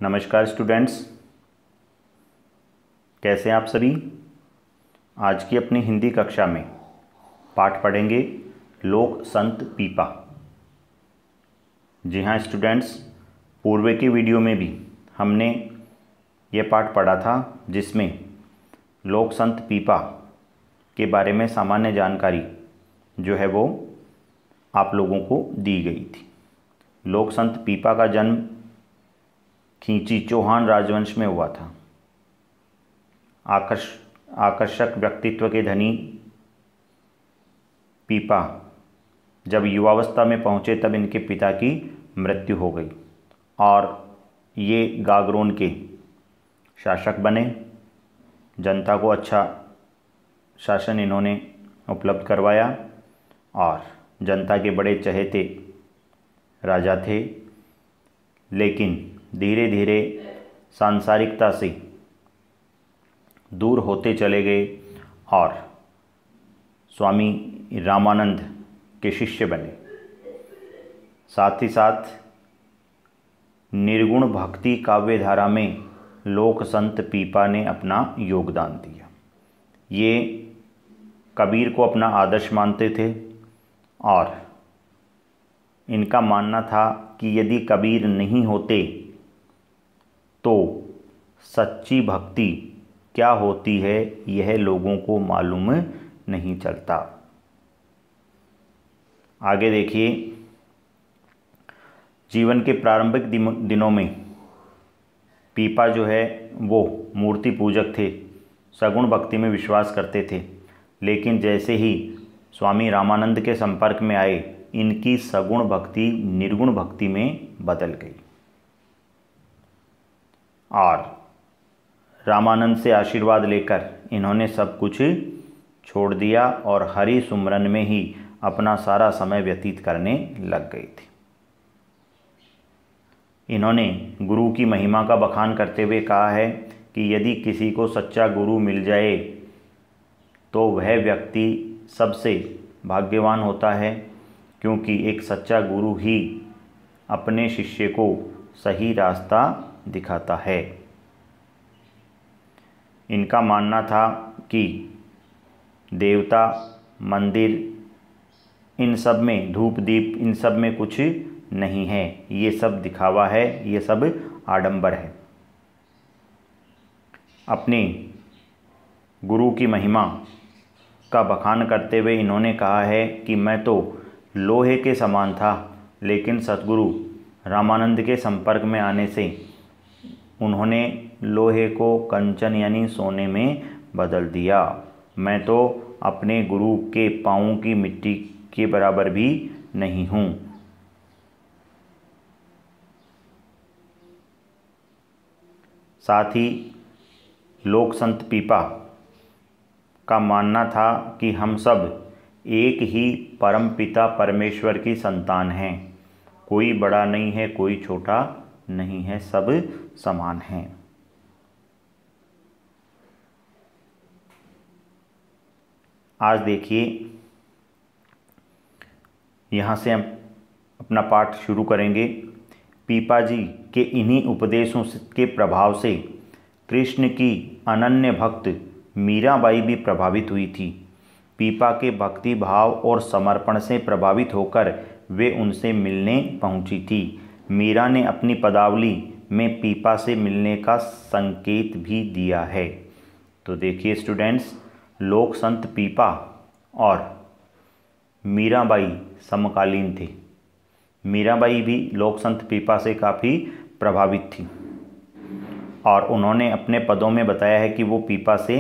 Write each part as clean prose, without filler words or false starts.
नमस्कार स्टूडेंट्स, कैसे हैं आप सभी। आज की अपनी हिंदी कक्षा में पाठ पढ़ेंगे लोक संत पीपा। जी हाँ स्टूडेंट्स, पूर्व की वीडियो में भी हमने ये पाठ पढ़ा था जिसमें लोक संत पीपा के बारे में सामान्य जानकारी जो है वो आप लोगों को दी गई थी। लोक संत पीपा का जन्म खींची चौहान राजवंश में हुआ था। आकर्षक व्यक्तित्व के धनी पीपा जब युवावस्था में पहुंचे तब इनके पिता की मृत्यु हो गई और ये गागरोन के शासक बने। जनता को अच्छा शासन इन्होंने उपलब्ध करवाया और जनता के बड़े चहेते राजा थे। लेकिन धीरे धीरे सांसारिकता से दूर होते चले गए और स्वामी रामानंद के शिष्य बने। साथ ही साथ निर्गुण भक्ति काव्य धारा में लोक संत पीपा ने अपना योगदान दिया। ये कबीर को अपना आदर्श मानते थे और इनका मानना था कि यदि कबीर नहीं होते तो सच्ची भक्ति क्या होती है यह लोगों को मालूम नहीं चलता। आगे देखिए, जीवन के प्रारंभिक दिनों में पीपा जो है वो मूर्ति पूजक थे, सगुण भक्ति में विश्वास करते थे। लेकिन जैसे ही स्वामी रामानंद के संपर्क में आए, इनकी सगुण भक्ति निर्गुण भक्ति में बदल गई और रामानंद से आशीर्वाद लेकर इन्होंने सब कुछ छोड़ दिया और हरि सुमरन में ही अपना सारा समय व्यतीत करने लग गए थे। इन्होंने गुरु की महिमा का बखान करते हुए कहा है कि यदि किसी को सच्चा गुरु मिल जाए तो वह व्यक्ति सबसे भाग्यवान होता है, क्योंकि एक सच्चा गुरु ही अपने शिष्य को सही रास्ता दिखाता है। इनका मानना था कि देवता, मंदिर, इन सब में धूप दीप, इन सब में कुछ नहीं है, ये सब दिखावा है, ये सब आडंबर है। अपने गुरु की महिमा का बखान करते हुए इन्होंने कहा है कि मैं तो लोहे के समान था, लेकिन सतगुरु रामानंद के संपर्क में आने से उन्होंने लोहे को कंचन यानी सोने में बदल दिया। मैं तो अपने गुरु के पाँवों की मिट्टी के बराबर भी नहीं हूँ। साथ ही लोक संत पीपा का मानना था कि हम सब एक ही परमपिता परमेश्वर की संतान हैं। कोई बड़ा नहीं है, कोई छोटा नहीं है, सब समान हैं। आज देखिए, यहाँ से हम अपना पाठ शुरू करेंगे। पीपा जी के इन्हीं उपदेशों के प्रभाव से कृष्ण की अनन्य भक्त मीराबाई भी प्रभावित हुई थी। पीपा के भक्ति भाव और समर्पण से प्रभावित होकर वे उनसे मिलने पहुंची थी। मीरा ने अपनी पदावली में पीपा से मिलने का संकेत भी दिया है। तो देखिए स्टूडेंट्स, लोक संत पीपा और मीराबाई समकालीन थे। मीराबाई भी लोक संत पीपा से काफ़ी प्रभावित थी और उन्होंने अपने पदों में बताया है कि वो पीपा से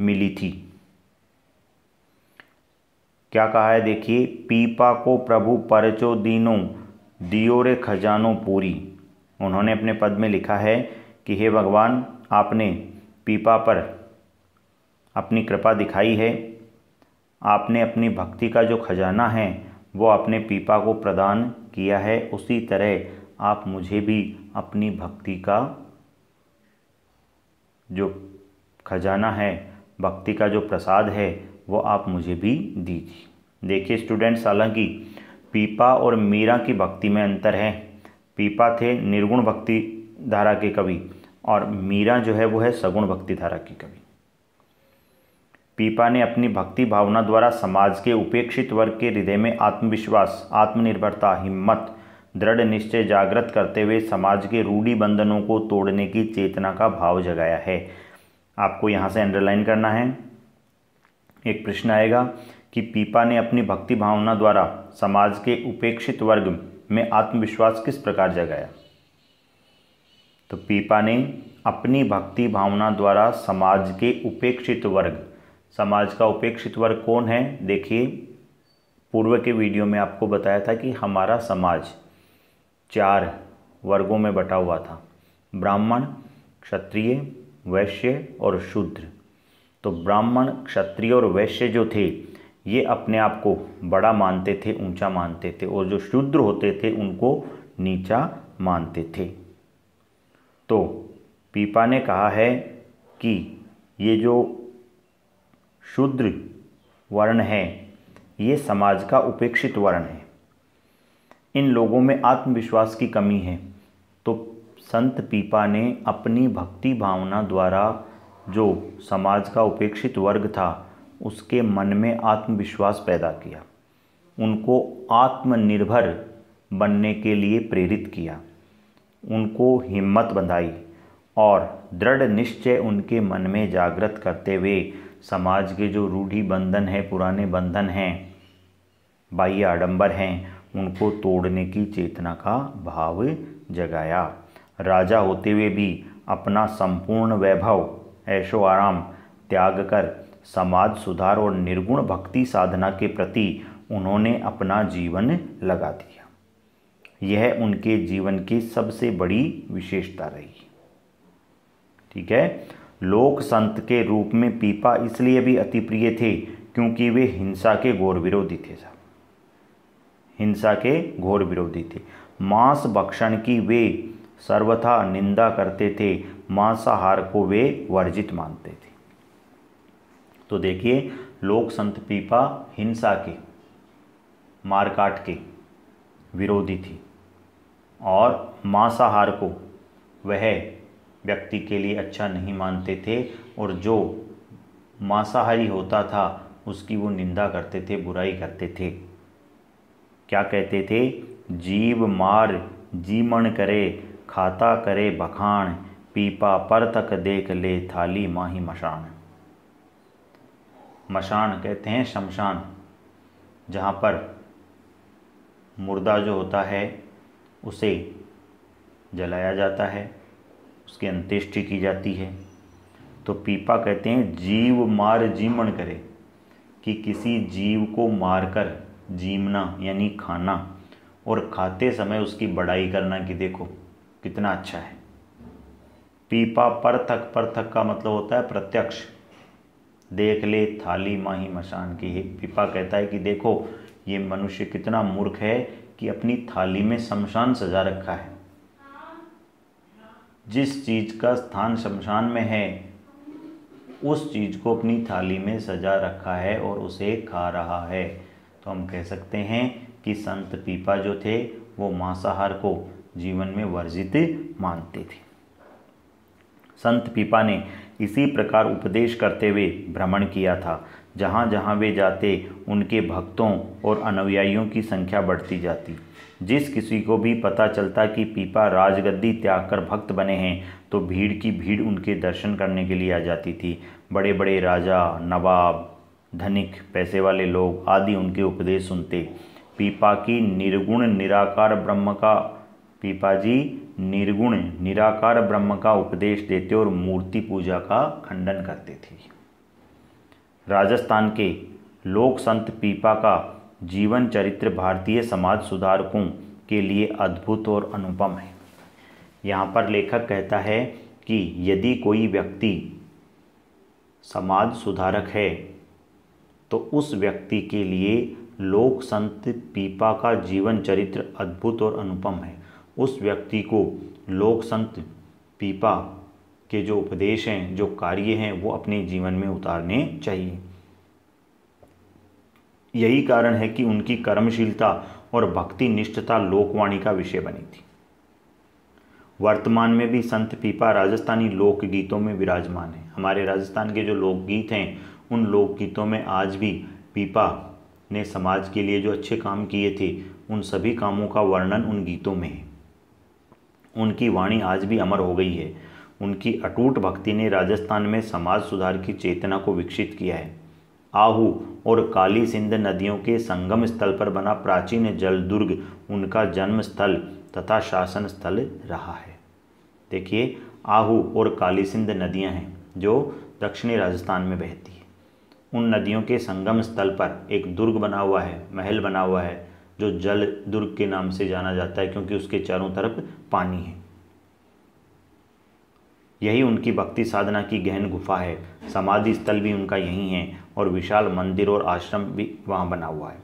मिली थी। क्या कहा है देखिए, पीपा को प्रभु परचो दीनों दियो रे खजानों पूरी। उन्होंने अपने पद में लिखा है कि हे भगवान, आपने पीपा पर अपनी कृपा दिखाई है। आपने अपनी भक्ति का जो खजाना है वो आपने पीपा को प्रदान किया है। उसी तरह आप मुझे भी अपनी भक्ति का जो खजाना है, भक्ति का जो प्रसाद है, वो आप मुझे भी दीजिए। देखिए स्टूडेंट्स, हालांकि पीपा और मीरा की भक्ति में अंतर है। पीपा थे निर्गुण भक्ति धारा के कवि, और मीरा जो है वो है सगुण भक्ति धारा की कवि। पीपा ने अपनी भक्ति भावना द्वारा समाज के उपेक्षित वर्ग के हृदय में आत्मविश्वास, आत्मनिर्भरता, हिम्मत, दृढ़ निश्चय जागृत करते हुए समाज के रूढ़ि बंधनों को तोड़ने की चेतना का भाव जगाया है। आपको यहाँ से अंडरलाइन करना है। एक प्रश्न आएगा कि पीपा ने अपनी भक्ति भावना द्वारा समाज के उपेक्षित वर्ग में आत्मविश्वास किस प्रकार जगाया। तो पीपा ने अपनी भक्ति भावना द्वारा समाज के उपेक्षित वर्ग, समाज का उपेक्षित वर्ग कौन है? देखिए, पूर्व के वीडियो में आपको बताया था कि हमारा समाज 4 वर्गों में बटा हुआ था, ब्राह्मण, क्षत्रिय, वैश्य और शूद्र। तो ब्राह्मण, क्षत्रिय और वैश्य जो थे ये अपने आप को बड़ा मानते थे, ऊंचा मानते थे, और जो शूद्र होते थे उनको नीचा मानते थे। तो पीपा ने कहा है कि ये जो शूद्र वर्ण है ये समाज का उपेक्षित वर्ण है, इन लोगों में आत्मविश्वास की कमी है। तो संत पीपा ने अपनी भक्ति भावना द्वारा जो समाज का उपेक्षित वर्ग था उसके मन में आत्मविश्वास पैदा किया, उनको आत्मनिर्भर बनने के लिए प्रेरित किया, उनको हिम्मत बंधाई और दृढ़ निश्चय उनके मन में जागृत करते हुए समाज के जो रूढ़ि बंधन है, पुराने बंधन हैं, बाह्य आडंबर हैं, उनको तोड़ने की चेतना का भाव जगाया। राजा होते हुए भी अपना संपूर्ण वैभव, ऐशो आराम त्याग कर समाज सुधार और निर्गुण भक्ति साधना के प्रति उन्होंने अपना जीवन लगा दिया। यह उनके जीवन की सबसे बड़ी विशेषता रही। ठीक है, लोक संत के रूप में पीपा इसलिए भी अति प्रिय थे क्योंकि वे हिंसा के घोर विरोधी थे साहब, हिंसा के घोर विरोधी थे। मांस भक्षण की वे सर्वथा निंदा करते थे, मांसाहार को वे वर्जित मानते थे। तो देखिए, लोक संत पीपा हिंसा के, मारकाट के विरोधी थी और मांसाहार को वह व्यक्ति के लिए अच्छा नहीं मानते थे, और जो मांसाहारी होता था उसकी वो निंदा करते थे, बुराई करते थे। क्या कहते थे? जीव मार जीमण करे, खाता करे बखान, पीपा पर तक देख ले थाली माही मशान। मशान कहते हैं शमशान, जहाँ पर मुर्दा जो होता है उसे जलाया जाता है, उसकी अंत्येष्टि की जाती है। तो पीपा कहते हैं जीव मार जीमण करे, कि किसी जीव को मारकर जीमना यानी खाना, और खाते समय उसकी बड़ाई करना कि देखो कितना अच्छा है। पीपा परथक, परथक का मतलब होता है प्रत्यक्ष, देख ले थाली माही मशान की। पीपा कहता है कि देखो ये मनुष्य कितना मूर्ख है कि अपनी थाली में शमशान सजा रखा है। जिस चीज का स्थान शमशान में है उस चीज को अपनी थाली में सजा रखा है और उसे खा रहा है। तो हम कह सकते हैं कि संत पीपा जो थे वो मांसाहार को जीवन में वर्जित मानते थे। संत पीपा ने इसी प्रकार उपदेश करते हुए भ्रमण किया था। जहाँ जहाँ वे जाते उनके भक्तों और अनुयायियों की संख्या बढ़ती जाती। जिस किसी को भी पता चलता कि पीपा राजगद्दी त्याग कर भक्त बने हैं तो भीड़ की भीड़ उनके दर्शन करने के लिए आ जाती थी। बड़े बड़े राजा, नवाब, धनिक, पैसे वाले लोग आदि उनके उपदेश सुनते। पीपा की निर्गुण निराकार ब्रह्म का पीपा जी निर्गुण निराकार ब्रह्म का उपदेश देते और मूर्ति पूजा का खंडन करते थे। राजस्थान के लोक संत पीपा का जीवन चरित्र भारतीय समाज सुधारकों के लिए अद्भुत और अनुपम है। यहाँ पर लेखक कहता है कि यदि कोई व्यक्ति समाज सुधारक है तो उस व्यक्ति के लिए लोक संत पीपा का जीवन चरित्र अद्भुत और अनुपम है। उस व्यक्ति को लोक संत पीपा के जो उपदेश हैं, जो कार्य हैं, वो अपने जीवन में उतारने चाहिए। यही कारण है कि उनकी कर्मशीलता और भक्ति निष्ठता लोकवाणी का विषय बनी थी। वर्तमान में भी संत पीपा राजस्थानी लोकगीतों में विराजमान है। हमारे राजस्थान के जो लोकगीत हैं उन लोकगीतों में आज भी पीपा ने समाज के लिए जो अच्छे काम किए थे उन सभी कामों का वर्णन उन गीतों में है। उनकी वाणी आज भी अमर हो गई है। उनकी अटूट भक्ति ने राजस्थान में समाज सुधार की चेतना को विकसित किया है। आहू और काली सिंध नदियों के संगम स्थल पर बना प्राचीन जल दुर्ग उनका जन्म स्थल तथा शासन स्थल रहा है। देखिए, आहू और काली सिंध नदियां हैं जो दक्षिणी राजस्थान में बहती है। उन नदियों के संगम स्थल पर एक दुर्ग बना हुआ है, महल बना हुआ है, जो जल दुर्ग के नाम से जाना जाता है क्योंकि उसके चारों तरफ पानी है। यही उनकी भक्ति साधना की गहन गुफा है। समाधि स्थल भी उनका यही है और विशाल मंदिर और आश्रम भी वहाँ बना हुआ है।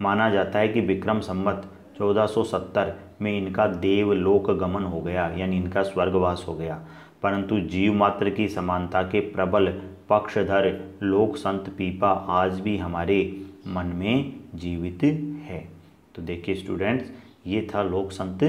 माना जाता है कि विक्रम संवत 1470 में इनका देवलोक गमन हो गया, यानी इनका स्वर्गवास हो गया। परंतु जीव मात्र की समानता के प्रबल पक्षधर लोक संत पीपा आज भी हमारे मन में जीवित है। तो देखिए स्टूडेंट्स, ये था लोक संत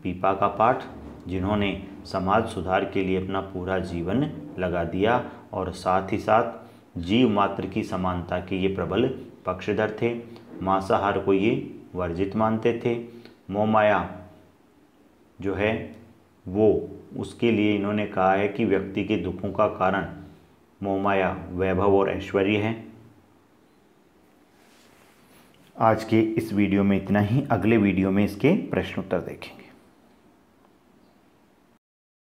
पीपा का पाठ, जिन्होंने समाज सुधार के लिए अपना पूरा जीवन लगा दिया और साथ ही साथ जीव मात्र की समानता के ये प्रबल पक्षधर थे। मांसाहार को ये वर्जित मानते थे। मोह माया जो है वो, उसके लिए इन्होंने कहा है कि व्यक्ति के दुखों का कारण मोह माया वैभव और ऐश्वर्य है। आज के इस वीडियो में इतना ही। अगले वीडियो में इसके प्रश्न उत्तर देखेंगे।